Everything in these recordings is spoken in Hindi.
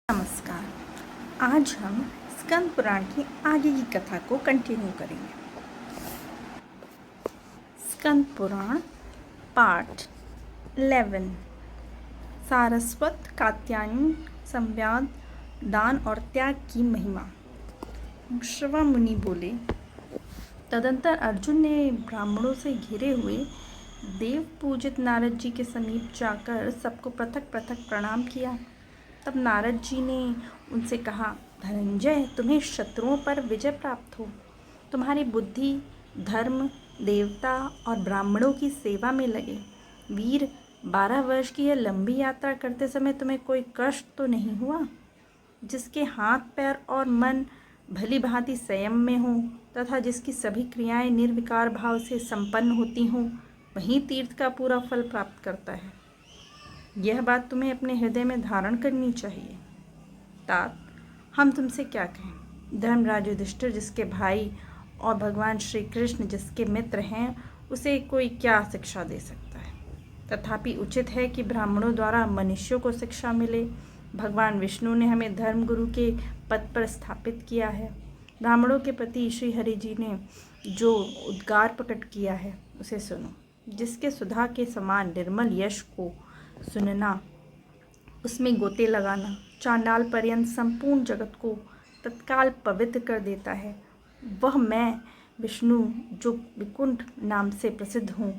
नमस्कार। आज हम स्कंद पुराण की आगे की कथा को कंटिन्यू करेंगे। स्कंद पुराण पार्ट 11 सारस्वत कात्यायन संवाद दान और त्याग की महिमा। श्रवा मुनि बोले, तदंतर अर्जुन ने ब्राह्मणों से घिरे हुए देव पूजित नारद जी के समीप जाकर सबको पृथक पृथक प्रणाम किया। तब नारद जी ने उनसे कहा, धनंजय, तुम्हें शत्रुओं पर विजय प्राप्त हो। तुम्हारी बुद्धि धर्म, देवता और ब्राह्मणों की सेवा में लगे। वीर, 12 वर्ष की यह लंबी यात्रा करते समय तुम्हें कोई कष्ट तो नहीं हुआ? जिसके हाथ पैर और मन भली भांति संयम में हो तथा जिसकी सभी क्रियाएं निर्विकार भाव से संपन्न होती हों, वही तीर्थ का पूरा फल प्राप्त करता है। यह बात तुम्हें अपने हृदय में धारण करनी चाहिए। तात, हम तुमसे क्या कहें? धर्मराज युधिष्ठिर जिसके भाई और भगवान श्री कृष्ण जिसके मित्र हैं, उसे कोई क्या शिक्षा दे सकता है? तथापि उचित है कि ब्राह्मणों द्वारा मनुष्यों को शिक्षा मिले। भगवान विष्णु ने हमें धर्मगुरु के पद पर स्थापित किया है। ब्राह्मणों के प्रति श्री हरि जी ने जो उद्गार प्रकट किया है उसे सुनो। जिसके सुधा के समान निर्मल यश को सुनना, उसमें गोते लगाना चांडाल पर्यंत संपूर्ण जगत को तत्काल पवित्र कर देता है, वह मैं विष्णु जो विकुंठ नाम से प्रसिद्ध हूँ,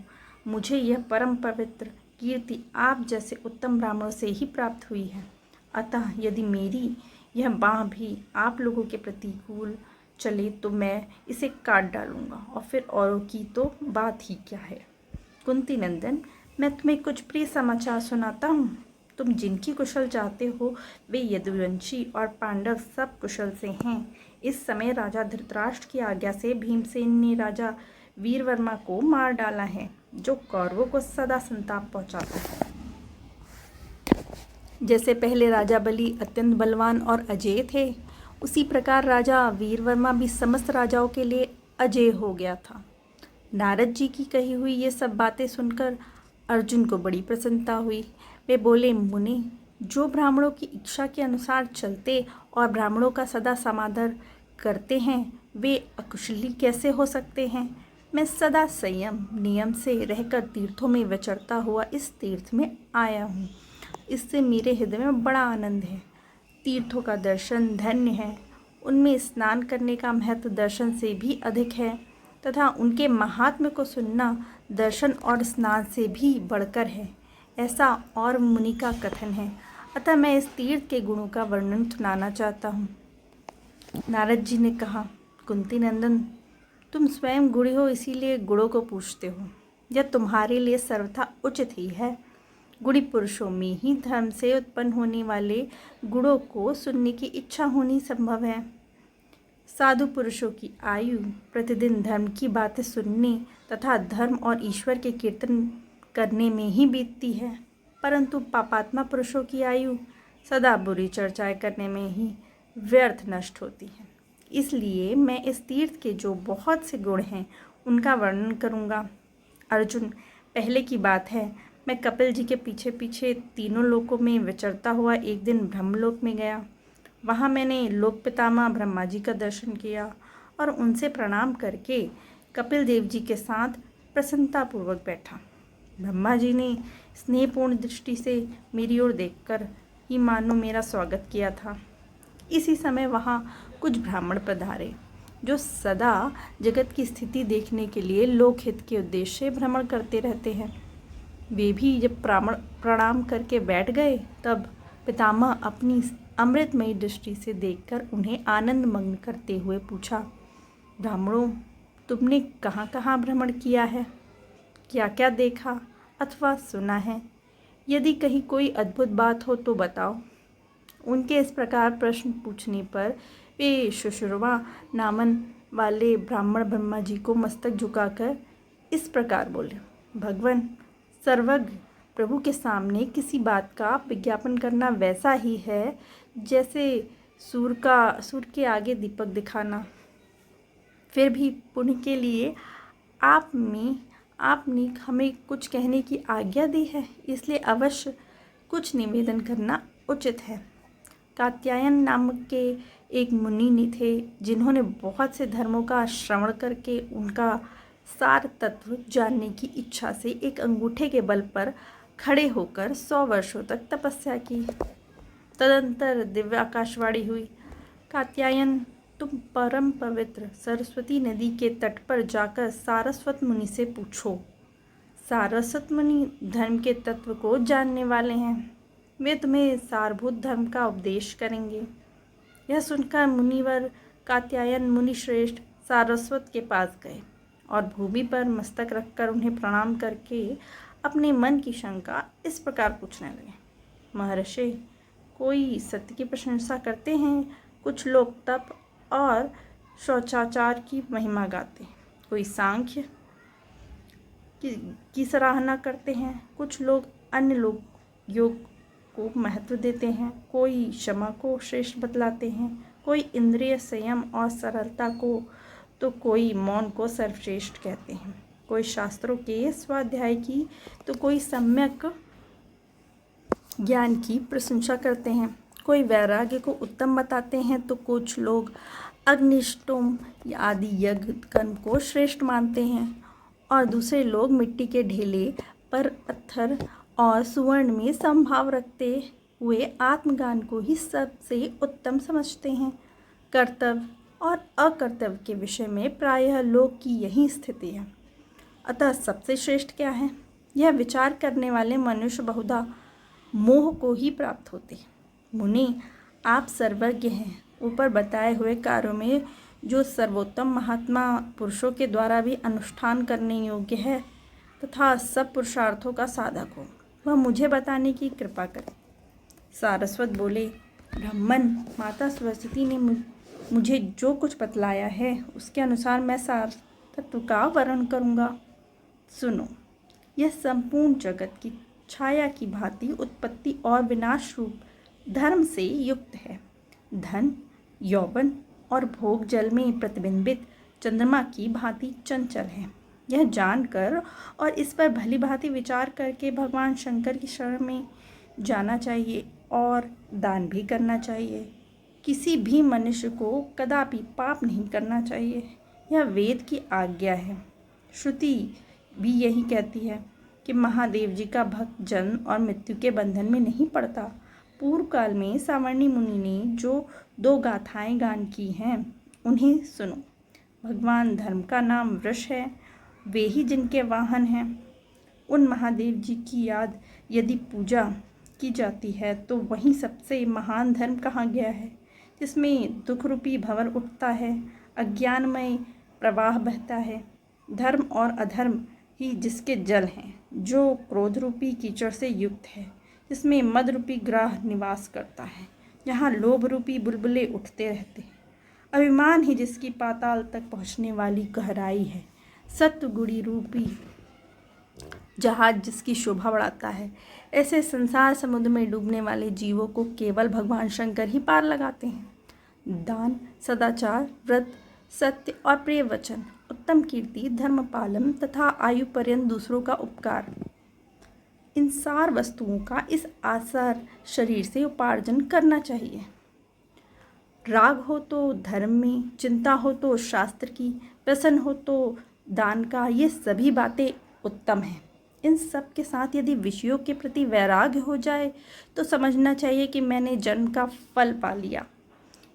मुझे यह परम पवित्र कीर्ति आप जैसे उत्तम ब्राह्मणों से ही प्राप्त हुई है। अतः यदि मेरी यह बाँह भी आप लोगों के प्रतिकूल चले तो मैं इसे काट डालूंगा, और फिर औरों की तो बात ही क्या है। कुंती नंदन, मैं तुम्हें कुछ प्रिय समाचार सुनाता हूँ। तुम जिनकी कुशल चाहते हो वे यदुवंशी और पांडव सब कुशल से हैं। इस समय राजा धृतराष्ट्र की आज्ञा से भीमसेन ने राजा वीरवर्मा को मार डाला है, जो कौरवों को सदा संताप पहुँचाता है। जैसे पहले राजा बलि अत्यंत बलवान और अजेय थे, उसी प्रकार राजा वीरवर्मा भी समस्त राजाओं के लिए अजेय हो गया था। नारद जी की कही हुई ये सब बातें सुनकर अर्जुन को बड़ी प्रसन्नता हुई। वे बोले, मुनि, जो ब्राह्मणों की इच्छा के अनुसार चलते और ब्राह्मणों का सदा समादर करते हैं, वे अकुशली कैसे हो सकते हैं? मैं सदा संयम नियम से रहकर तीर्थों में विचरता हुआ इस तीर्थ में आया हूँ। इससे मेरे हृदय में बड़ा आनंद है। तीर्थों का दर्शन धन्य है। उनमें स्नान करने का महत्व दर्शन से भी अधिक है तथा उनके महात्म्य को सुनना दर्शन और स्नान से भी बढ़कर है, ऐसा और मुनि का कथन है। अतः मैं इस तीर्थ के गुणों का वर्णन सुनाना चाहता हूँ। नारद जी ने कहा, कुंती नंदन, तुम स्वयं गुणी हो, इसीलिए गुणों को पूछते हो। यह तुम्हारे लिए सर्वथा उचित ही है। गुणी पुरुषों में ही धर्म से उत्पन्न होने वाले गुणों को सुनने की इच्छा होनी संभव है। साधु पुरुषों की आयु प्रतिदिन धर्म की बातें सुनने तथा धर्म और ईश्वर के कीर्तन करने में ही बीतती है, परंतु पापात्मा पुरुषों की आयु सदा बुरी चर्चाएं करने में ही व्यर्थ नष्ट होती है। इसलिए मैं इस तीर्थ के जो बहुत से गुण हैं उनका वर्णन करूँगा। अर्जुन, पहले की बात है, मैं कपिल जी के पीछे पीछे तीनों लोकों में विचरता हुआ एक दिन ब्रह्मलोक में गया। वहाँ मैंने लोक पितामह ब्रह्मा जी का दर्शन किया और उनसे प्रणाम करके कपिल देव जी के साथ प्रसन्नतापूर्वक बैठा। ब्रह्मा जी ने स्नेहपूर्ण दृष्टि से मेरी ओर देखकर ही मानो मेरा स्वागत किया था। इसी समय वहाँ कुछ ब्राह्मण पधारे, जो सदा जगत की स्थिति देखने के लिए लोकहित के उद्देश्य से भ्रमण करते रहते हैं। वे भी जब प्रणाम करके बैठ गए, तब पितामह अपनी अमृतमयी दृष्टि से देखकर उन्हें आनंद मग्न करते हुए पूछा, ब्राह्मणों, तुमने कहाँ कहाँ भ्रमण किया है? क्या क्या देखा अथवा सुना है? यदि कहीं कोई अद्भुत बात हो तो बताओ। उनके इस प्रकार प्रश्न पूछने पर वे शुश्रुवा नामन वाले ब्राह्मण ब्रह्मा जी को मस्तक झुकाकर इस प्रकार बोले, भगवान, सर्वज्ञ प्रभु के सामने किसी बात का विज्ञापन करना वैसा ही है जैसे सूर्य के आगे दीपक दिखाना। फिर भी पुण्य के लिए आपने हमें कुछ कहने की आज्ञा दी है, इसलिए अवश्य कुछ निवेदन करना उचित है। कात्यायन नामक के एक मुनि थे जिन्होंने बहुत से धर्मों का श्रवण करके उनका सार तत्व जानने की इच्छा से एक अंगूठे के बल पर खड़े होकर 100 वर्षों तक तपस्या की। तदंतर दिव्य आकाशवाणी हुई, कात्यायन, तुम परम पवित्र सरस्वती नदी के तट पर जाकर सारस्वत मुनि से पूछो। सारस्वत मुनि धर्म के तत्व को जानने वाले हैं, वे तुम्हें सारभूत धर्म का उपदेश करेंगे। यह सुनकर मुनिवर कात्यायन मुनि श्रेष्ठ सारस्वत के पास गए और भूमि पर मस्तक रखकर उन्हें प्रणाम करके अपने मन की शंका इस प्रकार पूछने लगे। महर्षि, कोई सत्य की प्रशंसा करते हैं, कुछ लोग तप और शौचाचार की महिमा गाते हैं, कोई सांख्य की सराहना करते हैं, कुछ लोग अन्य लोग योग को महत्व देते हैं, कोई क्षमा को श्रेष्ठ बतलाते हैं, कोई इंद्रिय संयम और सरलता को, तो कोई मौन को सर्वश्रेष्ठ कहते हैं, कोई शास्त्रों के स्वाध्याय की, तो कोई सम्यक ज्ञान की प्रशंसा करते हैं, कोई वैराग्य को उत्तम बताते हैं, तो कुछ लोग अग्निष्टोम आदि यज्ञ कर्म को श्रेष्ठ मानते हैं और दूसरे लोग मिट्टी के ढेले पर पत्थर और सुवर्ण में समभाव रखते हुए आत्मज्ञान को ही सबसे उत्तम समझते हैं। कर्तव्य और अकर्तव्य के विषय में प्रायः लोग की यही स्थिति है। अतः सबसे श्रेष्ठ क्या है, यह विचार करने वाले मनुष्य बहुधा मोह को ही प्राप्त होते हैं। मुनि, आप सर्वज्ञ हैं। ऊपर बताए हुए कार्यों में जो सर्वोत्तम महात्मा पुरुषों के द्वारा भी अनुष्ठान करने योग्य है तथा सब पुरुषार्थों का साधक हो, वह मुझे बताने की कृपा करें। सारस्वत बोले, ब्राह्मण, माता सरस्वती ने मुझे जो कुछ बतलाया है उसके अनुसार मैं सार तत्व का वर्णन करूँगा। सुनो, यह संपूर्ण जगत की छाया की भांति उत्पत्ति और विनाश रूप धर्म से युक्त है। धन, यौवन और भोग जल में प्रतिबिंबित चंद्रमा की भांति चंचल है। यह जानकर और इस पर भली भांति विचार करके भगवान शंकर की शरण में जाना चाहिए और दान भी करना चाहिए। किसी भी मनुष्य को कदापि पाप नहीं करना चाहिए, यह वेद की आज्ञा है। श्रुति भी यही कहती है कि महादेव जी का भक्त जन्म और मृत्यु के बंधन में नहीं पड़ता। पूर्व काल में सावर्णी मुनि ने जो 2 गाथाएं गान की हैं उन्हें सुनो। भगवान धर्म का नाम वृष है, वे ही जिनके वाहन हैं। उन महादेव जी की याद यदि पूजा की जाती है तो वही सबसे महान धर्म कहा गया है, जिसमें दुख रूपी भंवर उठता है, अज्ञानमय प्रवाह बहता है। धर्म और अधर्म ही जिसके जल हैं, जो क्रोध रूपी कीचड़ से युक्त है, जिसमें मद रूपी ग्राह निवास करता है, जहाँ लोभ रूपी बुलबुले उठते रहते हैं। अभिमान ही जिसकी पाताल तक पहुँचने वाली गहराई है, सत्व गुड़ी रूपी जहाज जिसकी शोभा बढ़ाता है। ऐसे संसार समुद्र में डूबने वाले जीवों को केवल भगवान शंकर ही पार लगाते हैं। दान, सदाचार, व्रत, सत्य और प्रिय वचन, उत्तम कीर्ति, धर्म पालन तथा आयु पर्यंत दूसरों का उपकार, इन सार वस्तुओं का इस आसार शरीर से उपार्जन करना चाहिए। राग हो तो धर्म में, चिंता हो तो शास्त्र की, प्रसन्न हो तो दान का, ये सभी बातें उत्तम हैं। इन सब के साथ यदि विषयों के प्रति वैराग्य हो जाए तो समझना चाहिए कि मैंने जन्म का फल पा लिया।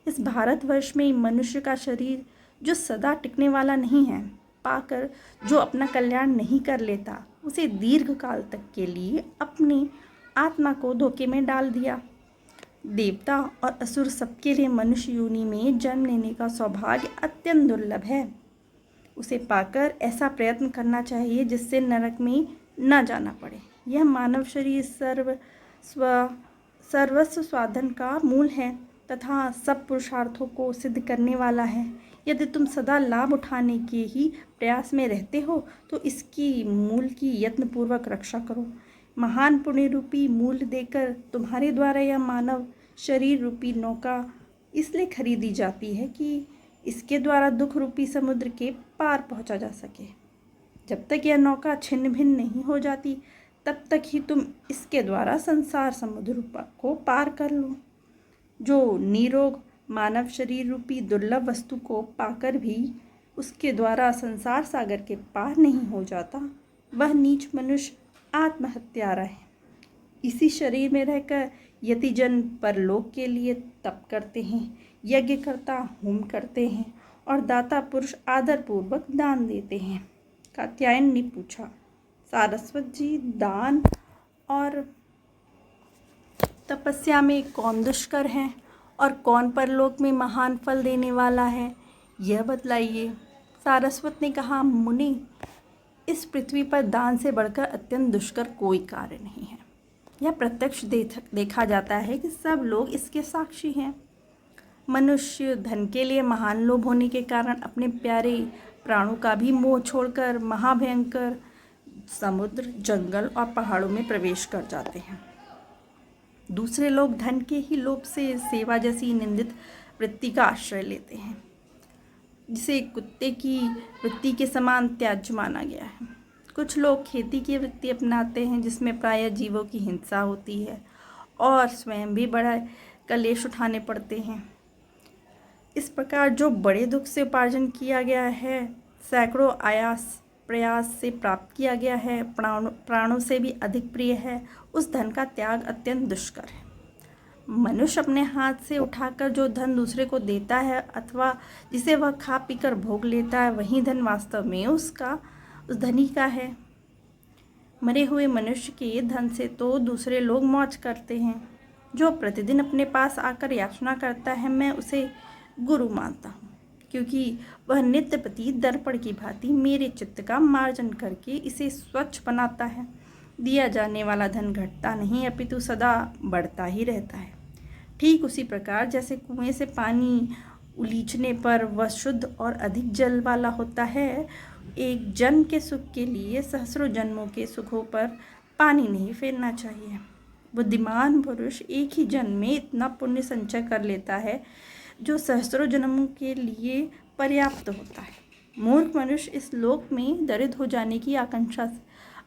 इस भारतवर्ष में मनुष्य का शरीर जो सदा टिकने वाला नहीं है, पाकर जो अपना कल्याण नहीं कर लेता, उसे दीर्घ काल तक के लिए अपनी आत्मा को धोखे में डाल दिया। देवता और असुर सबके लिए मनुष्य योनि में जन्म लेने का सौभाग्य अत्यंत दुर्लभ है। उसे पाकर ऐसा प्रयत्न करना चाहिए जिससे नरक में न जाना पड़े। यह मानव शरीर सर्वस्व साधन का मूल है तथा सब पुरुषार्थों को सिद्ध करने वाला है। यदि तुम सदा लाभ उठाने के ही प्रयास में रहते हो तो इसकी मूल की यत्नपूर्वक रक्षा करो। महान पुण्य रूपी मूल्य देकर तुम्हारे द्वारा यह मानव शरीर रूपी नौका इसलिए खरीदी जाती है कि इसके द्वारा दुख रूपी समुद्र के पार पहुंचा जा सके। जब तक यह नौका छिन्न भिन्न नहीं हो जाती तब तक ही तुम इसके द्वारा संसार समुद्र को पार कर लो। जो निरोग मानव शरीर रूपी दुर्लभ वस्तु को पाकर भी उसके द्वारा संसार सागर के पार नहीं हो जाता, वह नीच मनुष्य आत्महत्यारा है। इसी शरीर में रहकर यतिजन परलोक के लिए तप करते हैं, यज्ञ करता होम करते हैं और दाता पुरुष आदरपूर्वक दान देते हैं। कात्यायन ने पूछा, सारस्वत जी, दान और तपस्या में कौन दुष्कर है और कौन परलोक में महान फल देने वाला है, यह बतलाइए। सारस्वत ने कहा, मुनि, इस पृथ्वी पर दान से बढ़कर अत्यंत दुष्कर कोई कार्य नहीं है। यह प्रत्यक्ष देखा जाता है कि सब लोग इसके साक्षी हैं। मनुष्य धन के लिए महान लोभ होने के कारण अपने प्यारे प्राणों का भी मोह छोड़कर महाभयंकर समुद्र, जंगल और पहाड़ों में प्रवेश कर जाते हैं। दूसरे लोग धन के ही लोभ से सेवा जैसी निंदित वृत्ति का आश्रय लेते हैं, जिसे कुत्ते की वृत्ति के समान त्याज्य माना गया है। कुछ लोग खेती की वृत्ति अपनाते हैं, जिसमें प्रायः जीवों की हिंसा होती है और स्वयं भी बड़ा कलेश उठाने पड़ते हैं। इस प्रकार जो बड़े दुख से उपार्जन किया गया है, सैकड़ों आयास प्रयास से प्राप्त किया गया है, प्राणों से भी अधिक प्रिय है, उस धन का त्याग अत्यंत दुष्कर है। मनुष्य अपने हाथ से उठाकर जो धन दूसरे को देता है अथवा जिसे वह खा पीकर भोग लेता है, वही धन वास्तव में उस धनी का है। मरे हुए मनुष्य के धन से तो दूसरे लोग मौज करते हैं। जो प्रतिदिन अपने पास आकर याचना करता है, मैं उसे गुरु मानता हूँ, क्योंकि वह नित्य प्रति दर्पण की भांति मेरे चित्त का मार्जन करके इसे स्वच्छ बनाता है। दिया जाने वाला धन घटता नहीं, अपितु सदा बढ़ता ही रहता है। ठीक उसी प्रकार जैसे कुएं से पानी उलीचने पर वह शुद्ध और अधिक जल वाला होता है, एक जन्म के सुख के लिए सहस्रों जन्मों के सुखों पर पानी नहीं फेरना चाहिए। बुद्धिमान पुरुष एक ही जन्म में इतना पुण्य संचय कर लेता है जो सहस्रों जन्मों के लिए पर्याप्त होता है। मूर्ख मनुष्य इस लोक में दरिद्र हो जाने की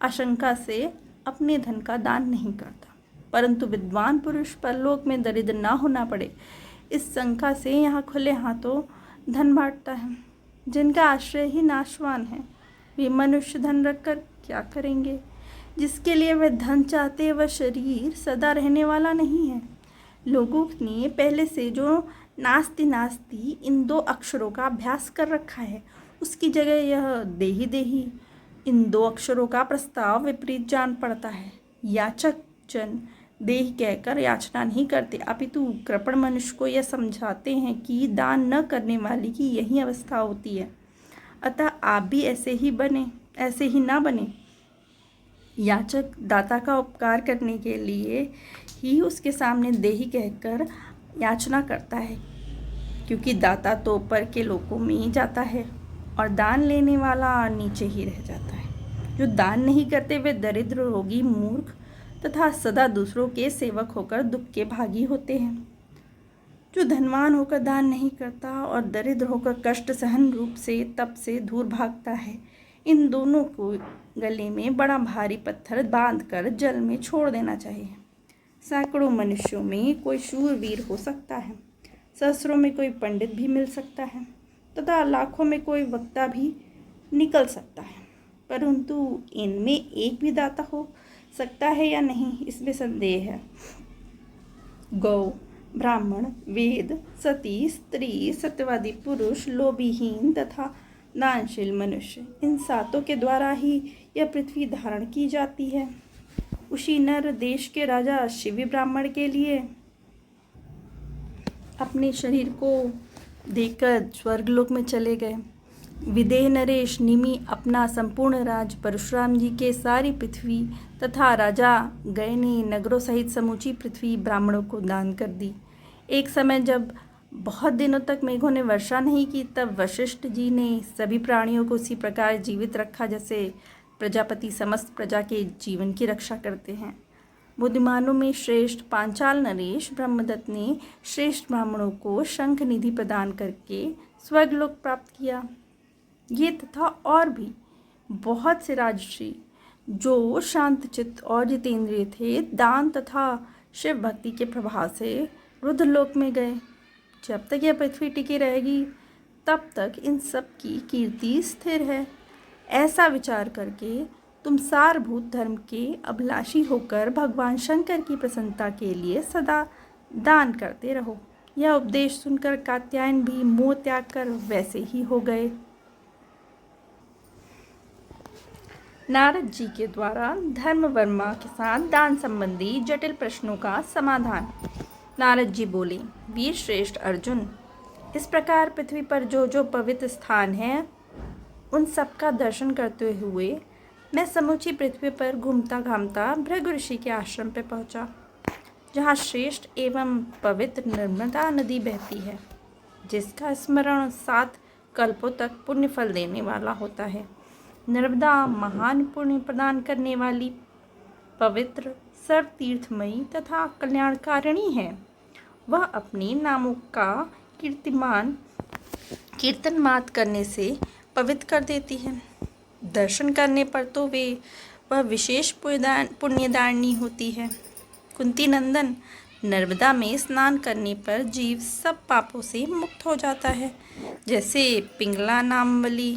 आशंका से अपने धन का दान नहीं करता, परंतु विद्वान पुरुष परलोक में दरिद्र ना होना पड़े, इस शंका से यहाँ खुले हाथों धन बांटता है। जिनका आश्रय ही नाशवान है, वे मनुष्य धन रखकर क्या करेंगे? जिसके लिए वे धन चाहते, वह शरीर सदा रहने वाला नहीं है। लोगों ने पहले से जो नास्ति नास्ति इन दो अक्षरों का अभ्यास कर रखा है, उसकी जगह यह देही देही इन दो अक्षरों का प्रस्ताव विपरीत जान पड़ता है। याचक जन देह कहकर याचना नहीं करते, अपितु कृपण मनुष्य को यह समझाते हैं कि दान न करने वाले की यही अवस्था होती है। अतः आप भी ऐसे ही ना बने। याचक दाता का उपकार करने के लिए ही उसके सामने देही कहकर याचना करता है, क्योंकि दाता तो ऊपर के लोकों में ही जाता है और दान लेने वाला नीचे ही रह जाता है। जो दान नहीं करते वे दरिद्र, रोगी, मूर्ख तथा सदा दूसरों के सेवक होकर दुख के भागी होते हैं। जो धनवान होकर दान नहीं करता और दरिद्र होकर कष्ट सहन रूप से तप से दूर भागता है, इन दोनों को गले में बड़ा भारी पत्थर बांधकर जल में छोड़ देना चाहिए। सैकड़ों मनुष्यों में कोई शूरवीर हो सकता है, सहस्रों में कोई पंडित भी मिल सकता है तथा लाखों में कोई वक्ता भी निकल सकता है, परंतु इनमें एक भी दाता हो सकता है या नहीं, इसमें संदेह है। गौ, ब्राह्मण, वेद, सती, स्त्री, सत्यवादी पुरुष, लोभीहीन तथा दानशील मनुष्य, इन सातों के द्वारा ही यह पृथ्वी धारण की जाती है। उसी नर देश के राजा शिवी ब्राह्मण के लिए अपने शरीर को देकर स्वर्गलोक में चले गए। विदेह नरेश निमि अपना संपूर्ण राज परशुराम जी के सारी पृथ्वी तथा राजा गए ने नगरों सहित समूची पृथ्वी ब्राह्मणों को दान कर दी। एक समय जब बहुत दिनों तक मेघों ने वर्षा नहीं की, तब वशिष्ठ जी ने सभी प्राणियों को उसी प्रकार जीवित रखा जैसे प्रजापति समस्त प्रजा के जीवन की रक्षा करते हैं। बुद्धिमानों में श्रेष्ठ पांचाल नरेश ब्रह्मदत्त ने श्रेष्ठ ब्राह्मणों को शंख निधि प्रदान करके स्वर्गलोक प्राप्त किया। ये तथा और भी बहुत से राजर्षि जो शांतचित्त और जितेंद्रिय थे, दान तथा शिव भक्ति के प्रभाव से रुद्रलोक में गए। जब तक यह पृथ्वी टिकी रहेगी तब तक इन सब की कीर्ति स्थिर है। ऐसा विचार करके तुम सारभूत धर्म के अभिलाषी होकर भगवान शंकर की प्रसन्नता के लिए सदा दान करते रहो। यह उपदेश सुनकर कात्यायन भी मोह त्याग कर वैसे ही हो गए। नारद जी के द्वारा धर्मवर्मा के साथ दान संबंधी जटिल प्रश्नों का समाधान। नारद जी बोले, वीर श्रेष्ठ अर्जुन, इस प्रकार पृथ्वी पर जो जो पवित्र स्थान हैं उन सब का दर्शन करते हुए मैं समूची पृथ्वी पर घूमता घामता भृगु ऋषि के आश्रम पर पहुंचा, जहाँ श्रेष्ठ एवं पवित्र नर्मदा नदी बहती है, जिसका स्मरण 7 कल्पों तक पुण्य फल देने वाला होता है। नर्मदा महान पुण्य प्रदान करने वाली पवित्र सर्वतीर्थमयी तथा कल्याणकारिणी है। वह अपने नामों का कीर्तन मात्र करने से पवित्र कर देती है। दर्शन करने पर तो वह विशेष पुण्यदायिनी होती है। कुंती नंदन, नर्मदा में स्नान करने पर जीव सब पापों से मुक्त हो जाता है। जैसे पिंगला नाम वाली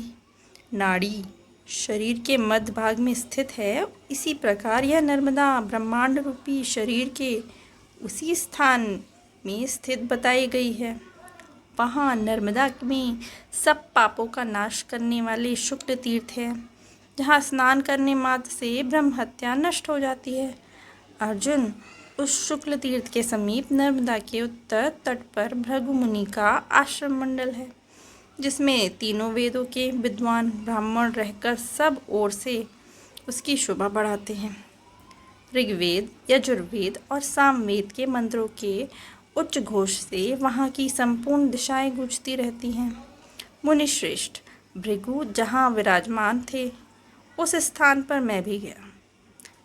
नाड़ी शरीर के मध्य भाग में स्थित है, इसी प्रकार यह नर्मदा ब्रह्मांड रूपी शरीर के उसी स्थान में स्थित बताई गई है। वहाँ नर्मदा में सब पापों का नाश करने वाले शुक्ल तीर्थ है, जहाँ स्नान करने मात्र से ब्रह्म हत्या नष्ट हो जाती है। अर्जुन, उस शुक्ल तीर्थ के समीप नर्मदा के उत्तर तट पर भृगु मुनि का आश्रम मंडल है, जिसमें तीनों वेदों के विद्वान ब्राह्मण रहकर सब ओर से उसकी शोभा बढ़ाते हैं। ऋग्वेद, यजुर्वेद और सामवेद के मंत्रों के उच्च घोष से वहाँ की संपूर्ण दिशाएं गूंजती रहती हैं। मुनिश्रेष्ठ, भृगु जहाँ विराजमान थे उस स्थान पर मैं भी गया।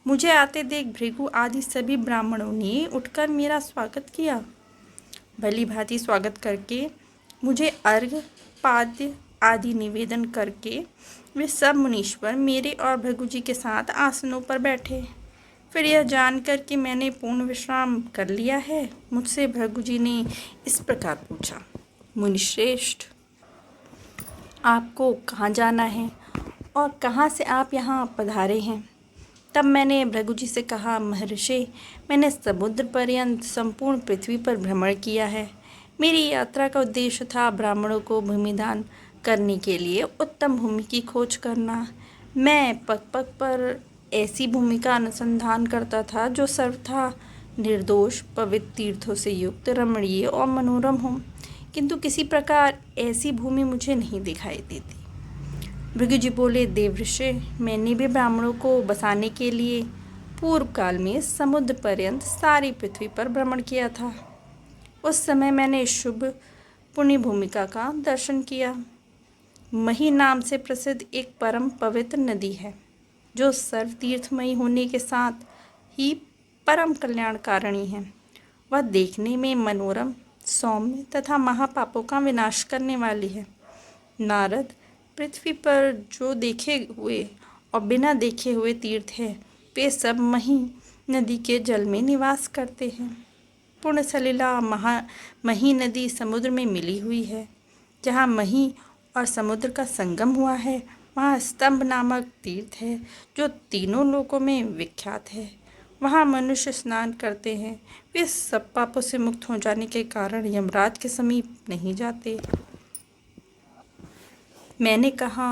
मुझे आते देख भृगु आदि सभी ब्राह्मणों ने उठकर मेरा स्वागत किया। भली भांति स्वागत करके मुझे अर्घ्य पाद्य आदि निवेदन करके वे सब मुनीश्वर मेरे और भृगु जी के साथ आसनों पर बैठे। फिर यह जानकर कि मैंने पूर्ण विश्राम कर लिया है, मुझसे भृगु जी ने इस प्रकार पूछा, मुनिश्रेष्ठ, आपको कहाँ जाना है और कहाँ से आप यहाँ पधारे हैं? तब मैंने भृगु जी से कहा, महर्षि, मैंने समुद्र पर्यंत संपूर्ण पृथ्वी पर भ्रमण किया है। मेरी यात्रा का उद्देश्य था ब्राह्मणों को भूमिदान करने के लिए उत्तम भूमि की खोज करना। मैं पग पग पर ऐसी भूमि का अनुसंधान करता था जो सर्वथा निर्दोष पवित्र तीर्थों से युक्त, रमणीय और मनोरम हो, किंतु किसी प्रकार ऐसी भूमि मुझे नहीं दिखाई देती। भृगु जी बोले, देवऋषि, मैंने भी ब्राह्मणों को बसाने के लिए पूर्व काल में समुद्र पर्यंत सारी पृथ्वी पर भ्रमण किया था। उस समय मैंने शुभ पुण्य भूमिका का दर्शन किया। मही नाम से प्रसिद्ध एक परम पवित्र नदी है, जो सर्वतीर्थमयी होने के साथ ही परम कल्याणकारिणी है। वह देखने में मनोरम, सौम्य तथा महापापों का विनाश करने वाली है। नारद, पृथ्वी पर जो देखे हुए और बिना देखे हुए तीर्थ है, वे सब मही नदी के जल में निवास करते हैं। पूर्ण सलिला मही नदी समुद्र में मिली हुई है। जहाँ मही और समुद्र का संगम हुआ है, वहाँ स्तंभ नामक तीर्थ है, जो तीनों लोकों में विख्यात है। वहाँ मनुष्य स्नान करते हैं। वे सब पापों से मुक्त हो जाने के कारण यमराज के समीप नहीं जाते। मैंने कहा,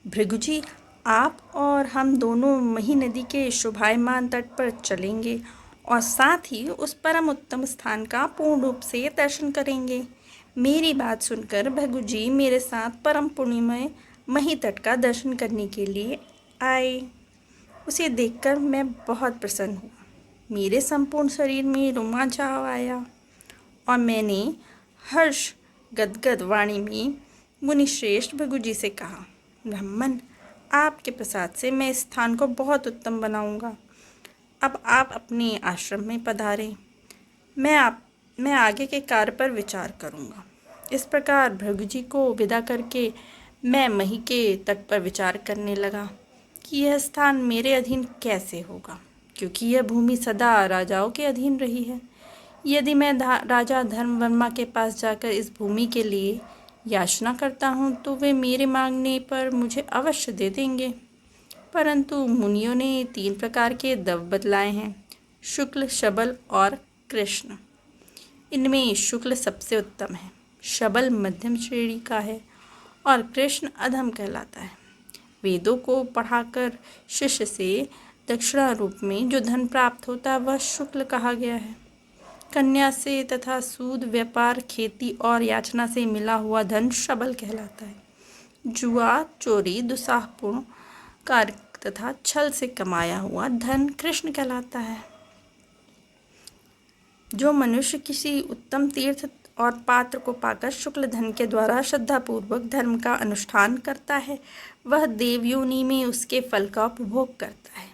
भृगु जी, आप और हम दोनों मही नदी के शोभायमान तट पर चलेंगे और साथ ही उस परम उत्तम स्थान का पूर्ण रूप से दर्शन करेंगे। मेरी बात सुनकर भृगु जी मेरे साथ परम पुण्यमय मही तट का दर्शन करने के लिए आए। उसे देखकर मैं बहुत प्रसन्न हुआ। मेरे संपूर्ण शरीर में रोमांच आया और मैंने हर्ष गदगद वाणी में मुनिश्रेष्ठ भृगु जी से कहा, ब्राह्मण, आपके प्रसाद से मैं इस स्थान को बहुत उत्तम बनाऊंगा। अब आप अपने आश्रम में पधारें। मैं आगे के कार्य पर विचार करूंगा। इस प्रकार भृगु जी को विदा करके मैं मही के तट पर विचार करने लगा कि यह स्थान मेरे अधीन कैसे होगा, क्योंकि यह भूमि सदा राजाओं के अधीन रही है। यदि मैं राजा धर्मवर्मा के पास जाकर इस भूमि के लिए याचना करता हूँ तो वे मेरे मांगने पर मुझे अवश्य दे देंगे। परंतु मुनियों ने 3 प्रकार के दव बतलाए हैं, शुक्ल, शबल और कृष्ण। इनमें शुक्ल सबसे उत्तम है, शबल मध्यम श्रेणी का है और कृष्ण अधम कहलाता है। वेदों को पढ़ाकर शिष्य से दक्षिणा रूप में जो धन प्राप्त होता है वह शुक्ल कहा गया है। कन्या से तथा सूद, व्यापार, खेती और याचना से मिला हुआ धन शबल कहलाता है। जुआ, चोरी, दुस्साहपूर्ण कार्य तथा छल से कमाया हुआ धन कृष्ण कहलाता है। जो मनुष्य किसी उत्तम तीर्थ और पात्र को पाकर शुक्ल धन के द्वारा श्रद्धापूर्वक धर्म का अनुष्ठान करता है वह देवयोनि में उसके फल का उपभोग करता है।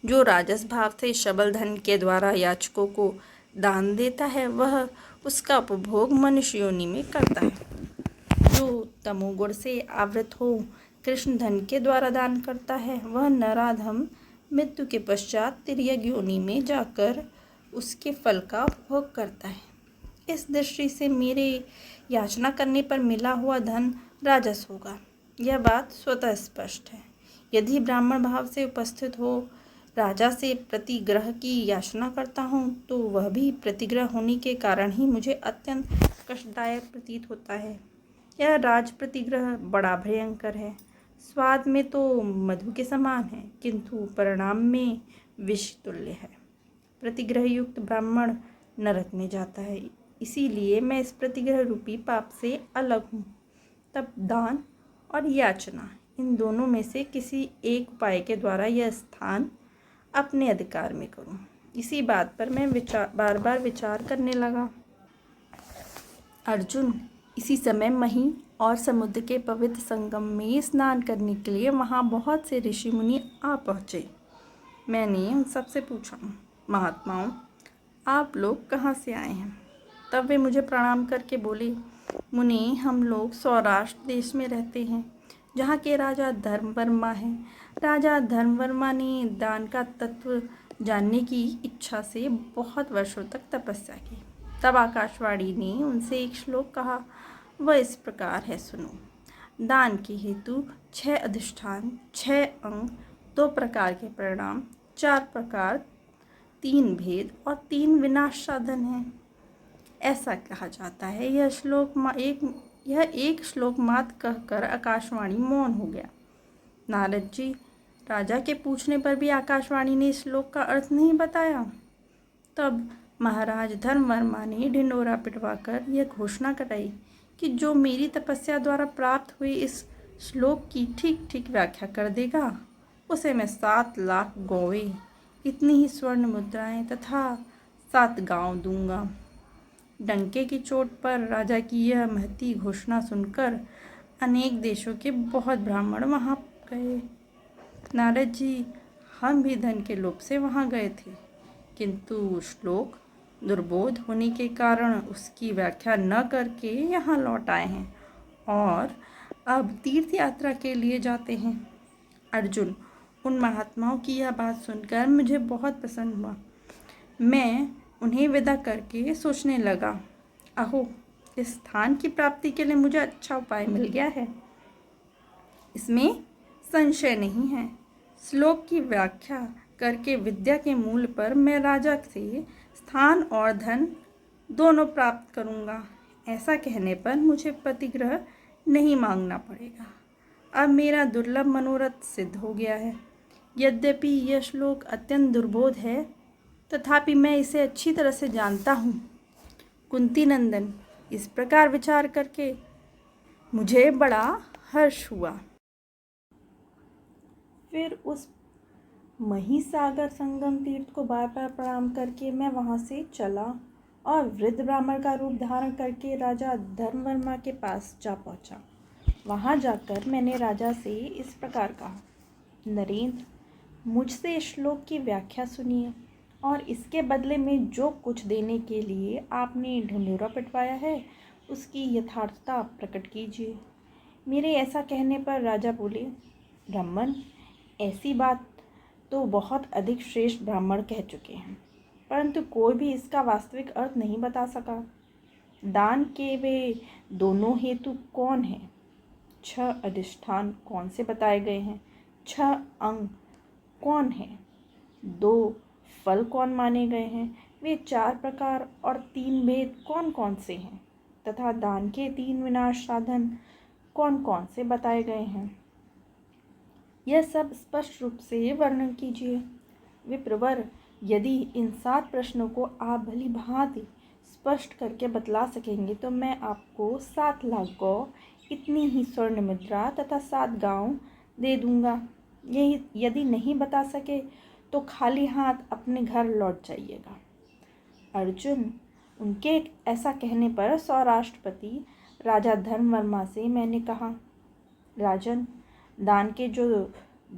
जो राजस भाव से शबल धन के द्वारा याचकों को दान देता है वह उसका उपभोग मनुष्य योनि में करता है। जो तमोगुण से आवृत हो कृष्ण धन के द्वारा दान करता है वह नराधम मृत्यु के पश्चात तिर्यक योनि में जाकर उसके फल का उपभोग करता है। इस दृष्टि से मेरे याचना करने पर मिला हुआ धन राजस होगा, यह बात स्वतः स्पष्ट है। यदि ब्राह्मण भाव से उपस्थित हो राजा से प्रतिग्रह की याचना करता हूँ तो वह भी प्रतिग्रह होने के कारण ही मुझे अत्यंत कष्टदायक प्रतीत होता है। यह राज प्रतिग्रह बड़ा भयंकर है। स्वाद में तो मधु के समान है किंतु परिणाम में विष तुल्य है। प्रतिग्रह युक्त ब्राह्मण नरक में जाता है, इसीलिए मैं इस प्रतिग्रह रूपी पाप से अलग हूँ। तब दान और याचना इन दोनों में से किसी एक उपाय के द्वारा यह स्थान अपने अधिकार में करूं। इसी बात पर मैं बार बार विचार करने लगा। अर्जुन, इसी समय मही और समुद्र के पवित्र संगम में स्नान करने के लिए वहाँ बहुत से ऋषि मुनि आ पहुँचे। मैंने उन सबसे पूछा, महात्माओं, आप लोग कहाँ से आए हैं? तब वे मुझे प्रणाम करके बोले, मुनि, हम लोग सौराष्ट्र देश में रहते हैं जहाँ के राजा धर्मवर्मा हैं। राजा धर्मवर्मा ने दान का तत्व जानने की इच्छा से बहुत वर्षों तक तपस्या की। तब आकाशवाणी ने उनसे एक श्लोक कहा, वह इस प्रकार है, सुनो। दान के हेतु 6 अधिष्ठान, 6 अंग, 2 प्रकार के परिणाम, 4 प्रकार, 3 भेद और 3 विनाश साधन हैं। ऐसा कहा जाता है। यह एक श्लोक मात्र कहकर आकाशवाणी मौन हो गया। नारद जी, राजा के पूछने पर भी आकाशवाणी ने इस श्लोक का अर्थ नहीं बताया। तब महाराज धर्मवर्मा ने ढिंढोरा पिटवाकर यह घोषणा कराई कि जो मेरी तपस्या द्वारा प्राप्त हुए इस श्लोक की ठीक ठीक व्याख्या कर देगा उसे मैं 7 लाख गौवें, इतनी ही स्वर्ण मुद्राएं तथा 7 गांव दूंगा। डंके की चोट पर राजा की यह महती घोषणा सुनकर अनेक देशों के बहुत ब्राह्मण वहाँ गए। नारद जी, हम भी धन के लोभ से वहाँ गए थे, किंतु श्लोक दुर्बोध होने के कारण उसकी व्याख्या न करके यहाँ लौट आए हैं और अब तीर्थ यात्रा के लिए जाते हैं। अर्जुन, उन महात्माओं की यह बात सुनकर मुझे बहुत प्रसन्न हुआ। मैं उन्हें विदा करके सोचने लगा, अहो, इस स्थान की प्राप्ति के लिए मुझे अच्छा उपाय मिल गया है, इसमें संशय नहीं है। श्लोक की व्याख्या करके विद्या के मूल पर मैं राजा से स्थान और धन दोनों प्राप्त करूंगा। ऐसा कहने पर मुझे प्रतिग्रह नहीं मांगना पड़ेगा। अब मेरा दुर्लभ मनोरथ सिद्ध हो गया है। यद्यपि यह श्लोक अत्यंत दुर्बोध है तथापि मैं इसे अच्छी तरह से जानता हूँ। कुंती नंदन, इस प्रकार विचार करके मुझे बड़ा हर्ष हुआ। फिर उस महिसागर संगम तीर्थ को बार बार प्रणाम करके मैं वहाँ से चला और वृद्ध ब्राह्मण का रूप धारण करके राजा धर्मवर्मा के पास जा पहुँचा। वहाँ जाकर मैंने राजा से इस प्रकार कहा, नरेंद्र, मुझसे श्लोक की व्याख्या सुनिए और इसके बदले में जो कुछ देने के लिए आपने ढिंढोरा पिटवाया है उसकी यथार्थता प्रकट कीजिए। मेरे ऐसा कहने पर राजा बोले, ब्राह्मण, ऐसी बात तो बहुत अधिक श्रेष्ठ ब्राह्मण कह चुके हैं। परंतु कोई भी इसका वास्तविक अर्थ नहीं बता सका। दान के वे दोनों हेतु कौन हैं? 6 अधिष्ठान कौन से बताए गए हैं? 6 अंग कौन हैं? 2 फल कौन माने गए हैं? वे 4 प्रकार और 3 भेद कौन कौन से हैं? तथा दान के 3 विनाश साधन कौन कौन से बताए गए हैं? यह सब स्पष्ट रूप से वर्णन कीजिए। विप्रवर, यदि इन 7 प्रश्नों को आप भली भांति स्पष्ट करके बतला सकेंगे तो मैं आपको 7 लाख गौ, इतनी ही स्वर्ण मुद्रा तथा 7 गांव दे दूंगा। यही यदि नहीं बता सके तो खाली हाथ अपने घर लौट जाइएगा। अर्जुन, उनके ऐसा कहने पर सौराष्ट्रपति राजा धर्मवर्मा से मैंने कहा, राजन, दान के जो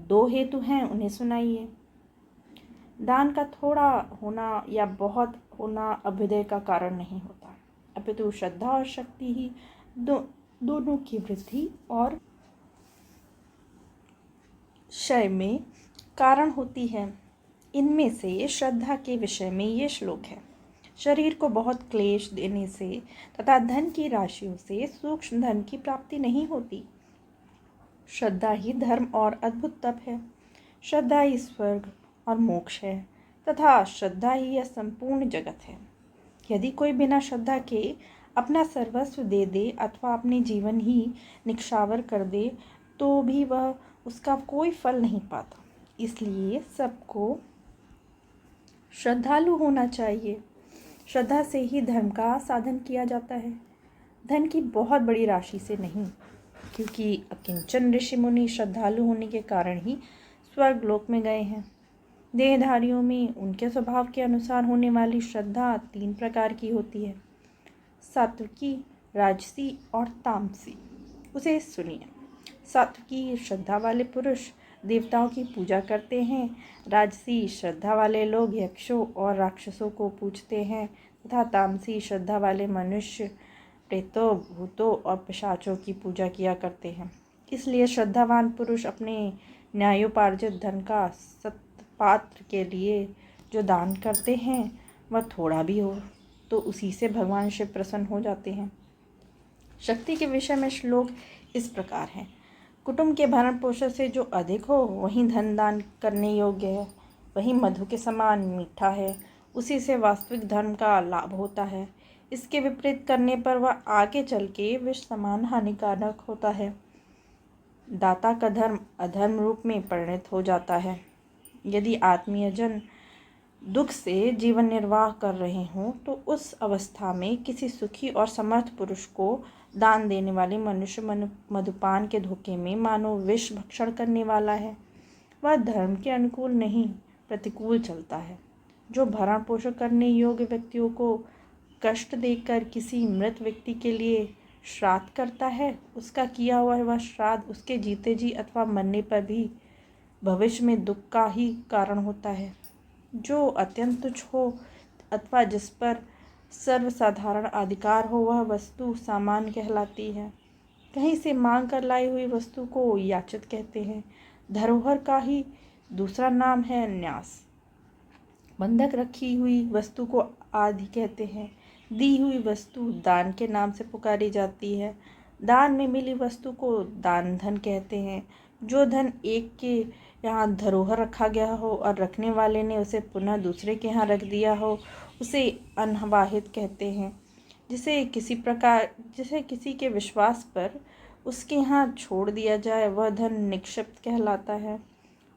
2 हेतु हैं उन्हें सुनाइए। दान का थोड़ा होना या बहुत होना अभ्युदय का कारण नहीं होता, अपितु श्रद्धा और शक्ति ही दोनों की वृद्धि और क्षय में कारण होती है। इनमें से श्रद्धा के विषय में ये श्लोक है। शरीर को बहुत क्लेश देने से तथा धन की राशियों से सूक्ष्म धन की प्राप्ति नहीं होती। श्रद्धा ही धर्म और अद्भुत तप है। श्रद्धा ही स्वर्ग और मोक्ष है तथा श्रद्धा ही यह संपूर्ण जगत है। यदि कोई बिना श्रद्धा के अपना सर्वस्व दे दे अथवा अपने जीवन ही निक्षावर कर दे तो भी वह उसका कोई फल नहीं पाता। इसलिए सबको श्रद्धालु होना चाहिए। श्रद्धा से ही धर्म का साधन किया जाता है, धन की बहुत बड़ी राशि से नहीं, क्योंकि अकिंचन ऋषि मुनि श्रद्धालु होने के कारण ही स्वर्ग लोक में गए हैं। देहधारियों में उनके स्वभाव के अनुसार होने वाली श्रद्धा 3 प्रकार की होती है, सात्विकी, राजसी और तामसी। उसे सुनिए। सात्विकी श्रद्धा वाले पुरुष देवताओं की पूजा करते हैं। राजसी श्रद्धा वाले लोग यक्षों और राक्षसों को पूजते हैं तथा तामसी श्रद्धा वाले मनुष्य प्रेतों, भूतों और पिशाचों की पूजा किया करते हैं। इसलिए श्रद्धावान पुरुष अपने न्यायोपार्जित धन का सत्पात्र के लिए जो दान करते हैं वह थोड़ा भी हो तो उसी से भगवान शिव प्रसन्न हो जाते हैं। शक्ति के विषय में श्लोक इस प्रकार है। कुटुंब के भरण पोषण से जो अधिक हो वही धन दान करने योग्य है, वही मधु के समान मीठा है, उसी से वास्तविक धर्म का लाभ होता है। इसके विपरीत करने पर वह आगे चल के विष समान हानिकारक होता है। दाता का धर्म अधर्म रूप में परिणत हो जाता है। यदि आत्मीय जन दुख से जीवन निर्वाह कर रहे हों तो उस अवस्था में किसी सुखी और समर्थ पुरुष को दान देने वाले मनुष्य मधुपान के धोखे में मानो विष भक्षण करने वाला है। वह धर्म के अनुकूल नहीं, प्रतिकूल चलता है। जो भरण पोषण करने योग्य व्यक्तियों को कष्ट देकर किसी मृत व्यक्ति के लिए श्राद्ध करता है, उसका किया हुआ वह श्राद्ध उसके जीते जी अथवा मरने पर भी भविष्य में दुख का ही कारण होता है। जो अत्यंत तुच्छ हो अथवा जिस पर सर्वसाधारण अधिकार हो वह वस्तु सामान कहलाती है। कहीं से मांग कर लाई हुई वस्तु को याचित कहते हैं। धरोहर का ही दूसरा नाम है न्यास। बंधक रखी हुई वस्तु को आदि कहते हैं। दी हुई वस्तु दान के नाम से पुकारी जाती है। दान में मिली वस्तु को दान धन कहते हैं। जो धन एक के यहाँ धरोहर रखा गया हो और रखने वाले ने उसे पुनः दूसरे के यहाँ रख दिया हो उसे अनवाहित कहते हैं। जिसे किसी के विश्वास पर उसके यहाँ छोड़ दिया जाए वह धन निक्षिप्त कहलाता है।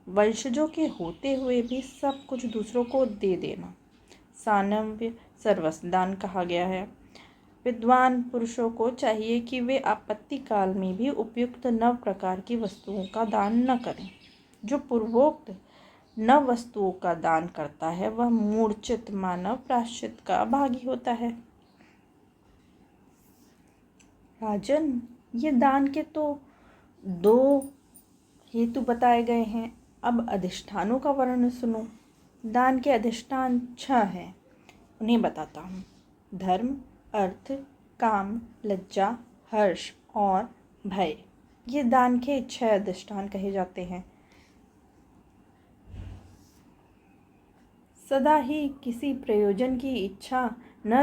वंशजों के होते हुए भी सब कुछ दूसरों को दे देना सानव्य सर्वस्व दान कहा गया है। विद्वान पुरुषों को चाहिए कि वे आपत्ति काल में भी उपयुक्त 9 प्रकार की वस्तुओं का दान न करें। जो पूर्वोक्त 9 वस्तुओं का दान करता है वह मूर्छित मानव प्रायश्चित का भागी होता है। राजन, ये दान के तो 2 हेतु बताए गए हैं, अब अधिष्ठानों का वर्णन सुनो। दान के अधिष्ठान 6 हैं, उन्हें बताता हूँ। धर्म, अर्थ, काम, लज्जा, हर्ष और भय, ये दान के 6 अधिष्ठान कहे जाते हैं। सदा ही किसी प्रयोजन की इच्छा न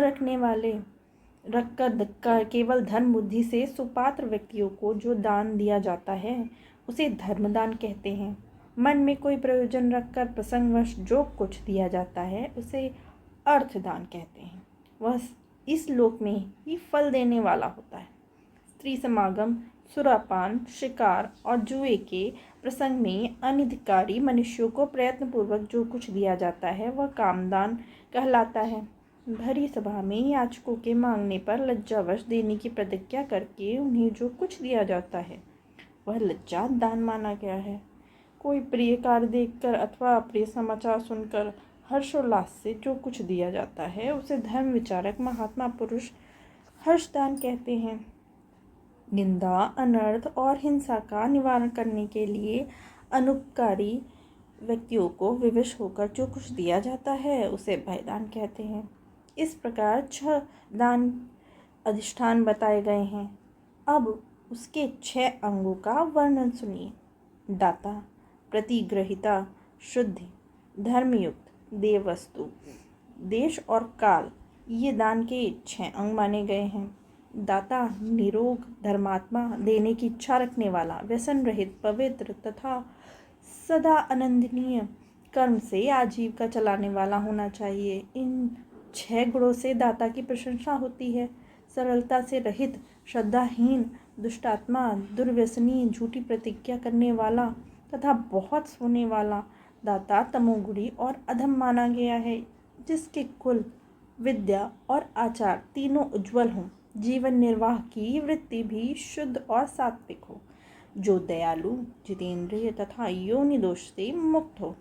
रखकर केवल धर्म बुद्धि से सुपात्र व्यक्तियों को जो दान दिया जाता है उसे धर्मदान कहते हैं। मन में कोई प्रयोजन रखकर प्रसंगवश जो कुछ दिया जाता है उसे अर्थदान कहते हैं। वह इस लोक में ही फल देने वाला होता है। स्त्री समागम, सुरापान, शिकार और जुए के प्रसंग में अनधिकारी मनुष्यों को प्रयत्नपूर्वक जो कुछ दिया जाता है वह कामदान कहलाता है। भरी सभा में याचकों के मांगने पर लज्जावश देने की प्रतिज्ञा करके उन्हें जो कुछ दिया जाता है वह लज्जात दान माना गया है। कोई प्रिय कार्य देखकर अथवा अप्रिय समाचार सुनकर हर्षोल्लास से जो कुछ दिया जाता है उसे धर्म विचारक महात्मा पुरुष हर्षदान कहते हैं। निंदा, अनर्थ और हिंसा का निवारण करने के लिए अनुपकारी व्यक्तियों को विवश होकर जो कुछ दिया जाता है उसे भयदान कहते हैं। इस प्रकार 6 दान अधिष्ठान बताए गए हैं। अब उसके 6 अंगों का वर्णन सुनिए। दाता, प्रतिग्रहिता, शुद्धि, धर्मयुक्त, देववस्तु, देश और काल, ये दान के 6 अंग माने गए हैं। दाता निरोग, धर्मात्मा, देने की इच्छा रखने वाला, व्यसन रहित, पवित्र तथा सदा आनंदनीय कर्म से आजीविका चलाने वाला होना चाहिए। इन 6 गुणों से दाता की प्रशंसा होती है। सरलता से रहित, श्रद्धाहीन, दुष्टात्मा, दुर्व्यसनी, झूठी प्रतिज्ञा करने वाला तथा बहुत सोने वाला दाता तमोगुणी और अधम माना गया है। जिसके कुल, विद्या और आचार तीनों उज्ज्वल हों, जीवन निर्वाह की वृत्ति भी शुद्ध और सात्विक हो, जो दयालु, जितेंद्रिय तथा योनि दोष से मुक्त हो,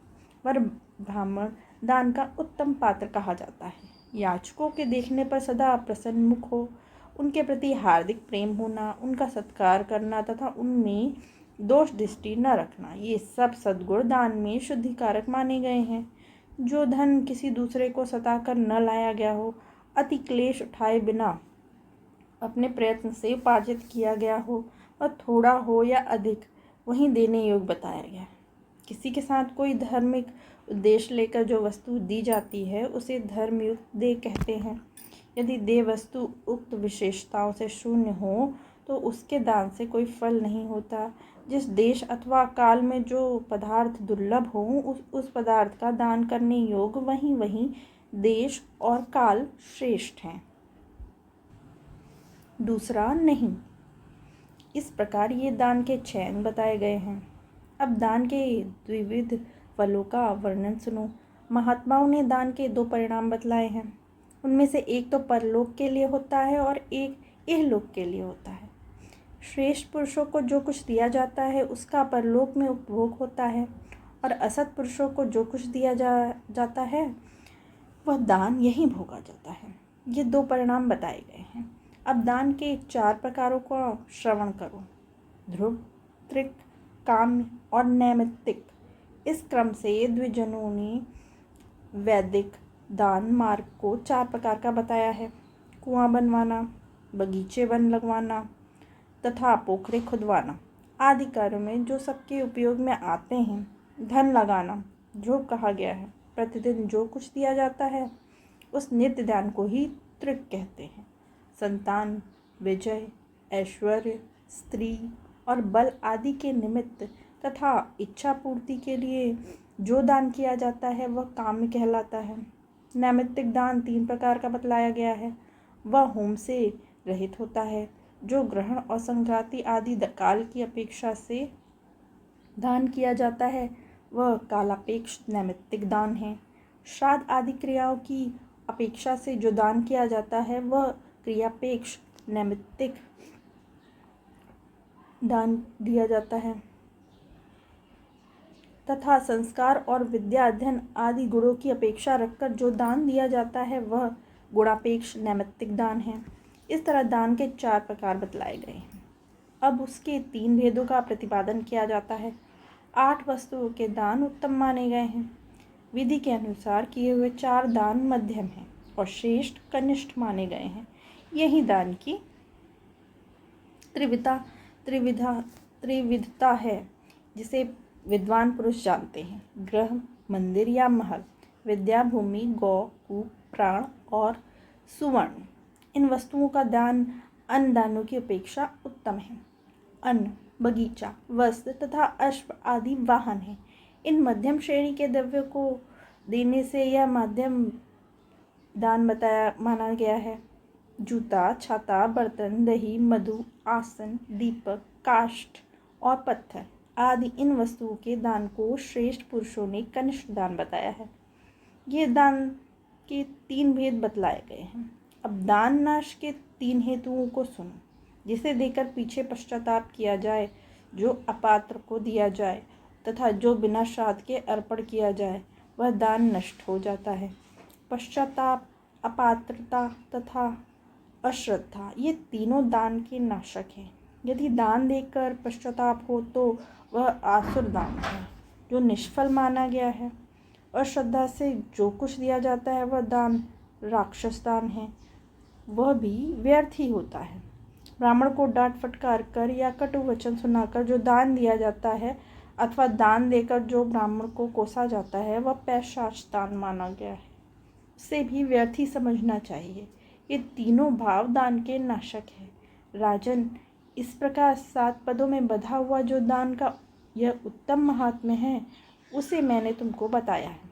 वह ब्राह्मण दान का उत्तम पात्र कहा जाता है। याचकों के देखने पर सदा प्रसन्नमुख हो, उनके प्रति हार्दिक प्रेम होना, उनका सत्कार करना तथा उनमें दोष दृष्टि न रखना, ये सब सद्गुण दान में शुद्धिकारक माने गए हैं। जो धन किसी दूसरे को सताकर न लाया गया हो, अति क्लेश उठाए बिना अपने प्रयत्न से उपार्जित किया गया हो, और थोड़ा हो या अधिक वहीं देने योग्य बताया गया। किसी के साथ कोई धार्मिक उद्देश्य लेकर जो वस्तु दी जाती है उसे धर्मयुक्त देय कहते हैं। यदि देय वस्तु उक्त विशेषताओं से शून्य हो तो उसके दान से कोई फल नहीं होता। जिस देश अथवा काल में जो पदार्थ दुर्लभ हो उस पदार्थ का दान करने योग्य वहीं देश और काल श्रेष्ठ हैं, दूसरा नहीं। इस प्रकार ये दान के 6 अंग बताए गए हैं। अब दान के द्विविध फलों का वर्णन सुनो। महात्माओं ने दान के 2 परिणाम बतलाए हैं। उनमें से एक तो परलोक के लिए होता है और एक इहलोक के लिए होता है। श्रेष्ठ पुरुषों को जो कुछ दिया जाता है उसका परलोक में उपभोग होता है, और असत पुरुषों को जो कुछ दिया जाता है वह दान यहीं भोगा जाता है। ये 2 परिणाम बताए गए हैं। अब दान के 4 प्रकारों का श्रवण करो। ध्रुव, त्रिक, काम्य और नैमित्तिक। इस क्रम से द्विजनों ने वैदिक दान मार्ग को 4 प्रकार का बताया है। कुआं बनवाना, बगीचे वन लगवाना तथा पोखरे खुदवाना आदि कार्यों में जो सबके उपयोग में आते हैं। धन लगाना जो कहा गया है, प्रतिदिन जो कुछ दिया जाता है उस नित्य दान को ही त्रिक कहते हैं। संतान, विजय, ऐश्वर्य, स्त्री और बल आदि के निमित्त तथा इच्छा पूर्ति के लिए जो दान किया जाता है वह काम्य कहलाता है। नैमित्तिक दान 3 प्रकार का बतलाया गया है। वह होम से रहित होता है। जो ग्रहण और संक्रांति आदि काल की अपेक्षा से दान किया जाता है वह कालापेक्ष नैमित्तिक दान है। श्राद्ध आदि क्रियाओं की अपेक्षा से जो दान किया जाता है वह क्रियापेक्ष नैमित्तिक दान दिया जाता है। तथा संस्कार और विद्या अध्ययन आदि गुणों की अपेक्षा रखकर जो दान दिया जाता है वह गुणापेक्ष नैमित्तिक दान है। इस तरह दान के 4 प्रकार बतलाए गए हैं। अब उसके 3 भेदों का प्रतिपादन किया जाता है। 8 वस्तुओं के दान उत्तम माने गए हैं। विधि के अनुसार किए हुए 4 दान मध्यम हैं और श्रेष्ठ कनिष्ठ माने गए हैं। यही दान की त्रिविधता है जिसे विद्वान पुरुष जानते हैं। गृह, मंदिर या महल, विद्या, भूमि, गौ, कूप, प्राण और सुवर्ण, इन वस्तुओं का दान अन्य दानों की अपेक्षा उत्तम है। अन्न, बगीचा, वस्त्र तथा अश्व आदि वाहन हैं। इन मध्यम श्रेणी के द्रव्यों को देने से यह मध्यम दान बताया माना गया है। जूता, छाता, बर्तन, दही, मधु, आसन, दीपक, काष्ठ और पत्थर आदि इन वस्तुओं के दान को श्रेष्ठ पुरुषों ने कनिष्ठ दान बताया है। ये दान के 3 भेद बतलाए गए हैं। अब दान नाश के 3 हेतुओं को सुनो। जिसे देकर पीछे पश्चाताप किया जाए, जो अपात्र को दिया जाए तथा जो बिना श्राद्ध के अर्पण किया जाए, वह दान नष्ट हो जाता है। पश्चाताप, अपात्रता तथा अश्रद्धा, ये तीनों दान के नाशक हैं। यदि दान देकर पश्चाताप हो तो वह आसुर दान है, जो निष्फल माना गया है। अश्रद्धा से जो कुछ दिया जाता है वह दान राक्षस दान है, वह भी व्यर्थ ही होता है। ब्राह्मण को डांट फटकार कर या कटु वचन सुनाकर जो दान दिया जाता है अथवा दान देकर जो ब्राह्मण को कोसा जाता है, वह पैशाच दान माना गया है, उसे भी व्यर्थ ही समझना चाहिए। ये तीनों भाव दान के नाशक है। राजन, इस प्रकार 7 पदों में बधा हुआ जो दान का यह उत्तम महात्म्य है, उसे मैंने तुमको बताया है।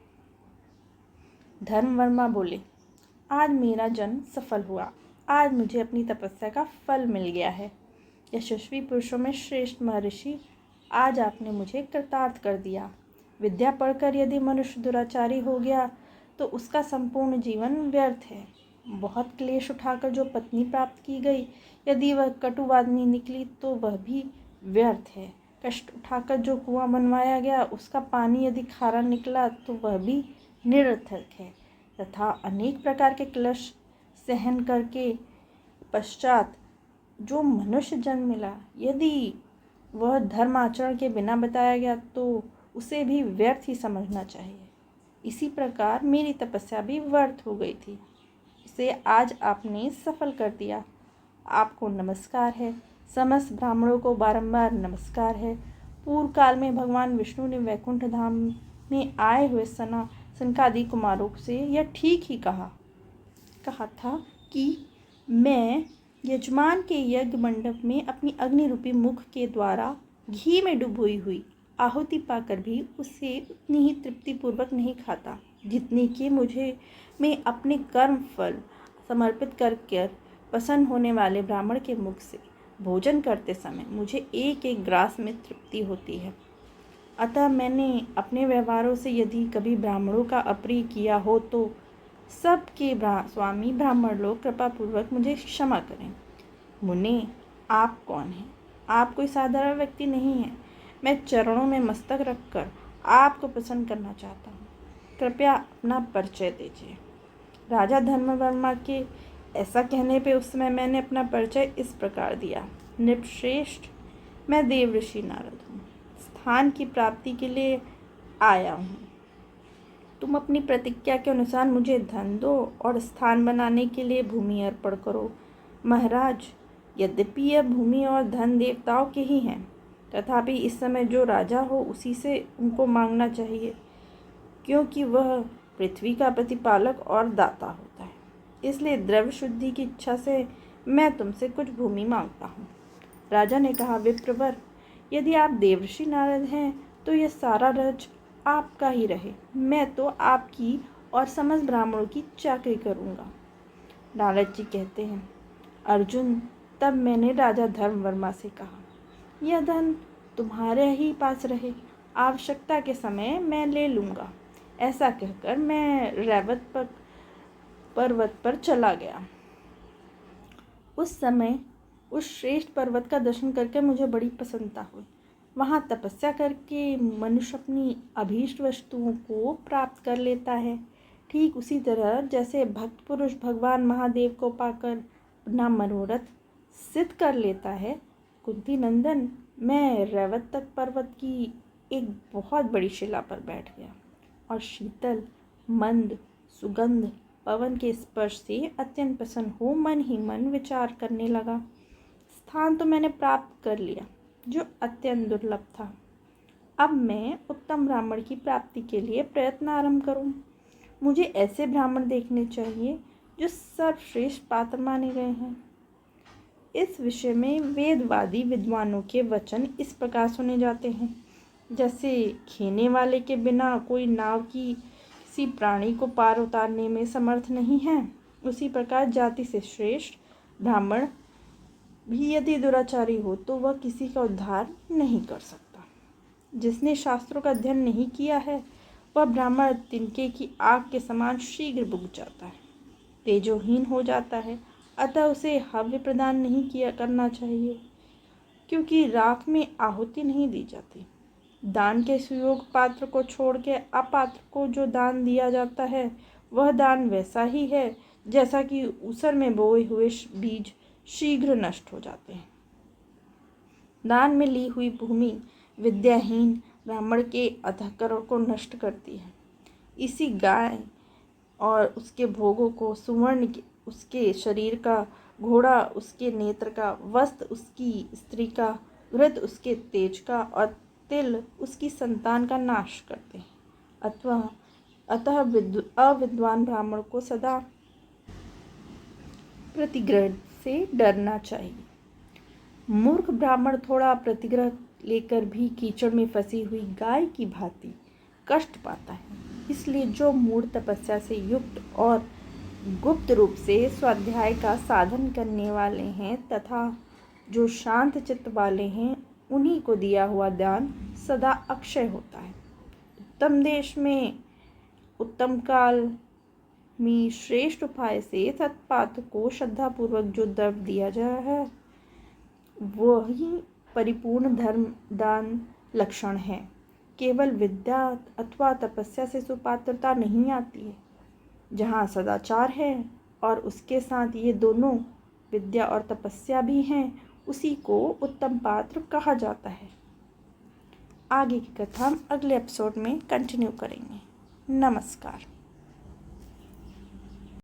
धर्मवर्मा बोले, आज मेरा जन्म सफल हुआ। आज मुझे अपनी तपस्या का फल मिल गया है। यशस्वी पुरुषों में श्रेष्ठ महर्षि, आज आपने मुझे कृतार्थ कर दिया। विद्या पढ़कर यदि मनुष्य दुराचारी हो गया तो उसका संपूर्ण जीवन व्यर्थ है। बहुत क्लेश उठाकर जो पत्नी प्राप्त की गई, यदि वह कटुवादिनी निकली तो वह भी व्यर्थ है। कष्ट उठाकर जो कुआं बनवाया गया, उसका पानी यदि खारा निकला तो वह भी निरर्थक है। तथा अनेक प्रकार के क्लेश सहन करके पश्चात जो मनुष्य जन्म मिला, यदि वह धर्म आचरण के बिना बताया गया तो उसे भी व्यर्थ ही समझना चाहिए। इसी प्रकार मेरी तपस्या भी व्यर्थ हो गई थी, इसे आज आपने सफल कर दिया। आपको नमस्कार है। समस्त ब्राह्मणों को बारंबार नमस्कार है। पूर्व काल में भगवान विष्णु ने वैकुंठ धाम में आए हुए सनकादि कुमारों से यह ठीक ही कहा था कि मैं यजमान के यज्ञ मंडप में अपनी अग्नि रूपी मुख के द्वारा घी में डुबोई हुई आहुति पाकर भी उसे उतनी ही तृप्तिपूर्वक नहीं खाता, जितनी कि मुझे मैं अपने कर्म फल समर्पित करके प्रसन्न होने वाले ब्राह्मण के मुख से भोजन करते समय मुझे एक एक ग्रास में तृप्ति होती है। अतः मैंने अपने व्यवहारों से यदि कभी ब्राह्मणों का अप्रिय किया हो तो सबके स्वामी ब्राह्मण लोग कृपापूर्वक मुझे क्षमा करें। मुने, आप कौन हैं? आप कोई साधारण व्यक्ति नहीं हैं। मैं चरणों में मस्तक रखकर आपको प्रसन्न करना चाहता हूँ। कृपया अपना परिचय दीजिए। राजा धर्मवर्मा के ऐसा कहने पे उस समय मैंने अपना परिचय इस प्रकार दिया। नृपश्रेष्ठ, मैं देवऋषि नारद हूँ। स्थान की प्राप्ति के लिए आया हूँ। तुम अपनी प्रतिज्ञा के अनुसार मुझे धन दो और स्थान बनाने के लिए भूमि अर्पण करो। महाराज, यद्यपि यह भूमि और धन देवताओं के ही हैं, तथापि इस समय जो राजा हो उसी से उनको मांगना चाहिए, क्योंकि वह पृथ्वी का प्रतिपालक और दाता होता है। इसलिए द्रव्य शुद्धि की इच्छा से मैं तुमसे कुछ भूमि मांगता हूँ। राजा ने कहा, विप्रवर, यदि आप देवर्षि नारद हैं तो यह सारा राज्य आपका ही रहे। मैं तो आपकी और समस्त ब्राह्मणों की चाकरी करूँगा। नारद जी कहते हैं, अर्जुन, तब मैंने राजा धर्मवर्मा से कहा, यह धन तुम्हारे ही पास रहे, आवश्यकता के समय मैं ले लूँगा। ऐसा कहकर मैं रैवत पर्वत पर चला गया। उस समय उस श्रेष्ठ पर्वत का दर्शन करके मुझे बड़ी प्रसन्नता हुई। वहाँ तपस्या करके मनुष्य अपनी अभीष्ट वस्तुओं को प्राप्त कर लेता है। ठीक उसी तरह जैसे भक्त पुरुष भगवान महादेव को पाकर अपना मनोरथ सिद्ध कर लेता है। कुंती नंदन, मैं रैवत पर्वत की एक बहुत बड़ी शिला पर बैठ गया और शीतल मंद सुगंध पवन के स्पर्श से अत्यंत प्रसन्न हो मन ही मन विचार करने लगा। स्थान तो मैंने प्राप्त कर लिया, जो अत्यंत दुर्लभ था। अब मैं उत्तम ब्राह्मण की प्राप्ति के लिए प्रयत्न आरंभ करूं। मुझे ऐसे ब्राह्मण देखने चाहिए जो सर्वश्रेष्ठ पात्र माने गए हैं। इस विषय में वेदवादी विद्वानों के वचन इस प्रकार सुने जाते हैं, जैसे खेने वाले के बिना कोई नाव की किसी प्राणी को पार उतारने में समर्थ नहीं है, उसी प्रकार जाति से श्रेष्ठ ब्राह्मण भी यदि दुराचारी हो तो वह किसी का उद्धार नहीं कर सकता। जिसने शास्त्रों का अध्ययन नहीं किया है वह ब्राह्मण तिनके की आग के समान शीघ्र बुझ जाता है, तेजोहीन हो जाता है। अतः उसे हव्य प्रदान नहीं करना चाहिए, क्योंकि राख में आहुति नहीं दी जाती। दान के सुयोग पात्र को छोड़ के अपात्र को जो दान दिया जाता है वह दान वैसा ही है जैसा कि ऊसर में बोए हुए बीज शीघ्र नष्ट हो जाते हैं। दान में ली हुई भूमि विद्याहीन ब्राह्मण के अंतःकरण को नष्ट करती है। इसी गाय और उसके भोगों को, सुवर्ण उसके शरीर का, घोड़ा उसके नेत्र का, वस्त्र उसकी स्त्री का, घृत उसके तेज का और तिल उसकी संतान का नाश करते हैं। अतः अविद्वान ब्राह्मण को सदा प्रतिग्रह से डरना चाहिए। मूर्ख ब्राह्मण थोड़ा प्रतिग्रह लेकर भी कीचड़ में फंसी हुई गाय की भांति कष्ट पाता है। इसलिए जो मूढ़ तपस्या से युक्त और गुप्त रूप से स्वाध्याय का साधन करने वाले हैं तथा जो शांत चित्त वाले हैं, उन्हीं को दिया हुआ दान सदा अक्षय होता है। उत्तम देश में उत्तम काल में श्रेष्ठ उपाय से सत्पात्र को श्रद्धापूर्वक जो द्रव्य दिया जाए है वही परिपूर्ण धर्म दान लक्षण है। केवल विद्या अथवा तपस्या से सुपात्रता नहीं आती है। जहाँ सदाचार है और उसके साथ ये दोनों विद्या और तपस्या भी हैं, उसी को उत्तम पात्र कहा जाता है। आगे की कथा हम अगले एपिसोड में कंटिन्यू करेंगे। नमस्कार।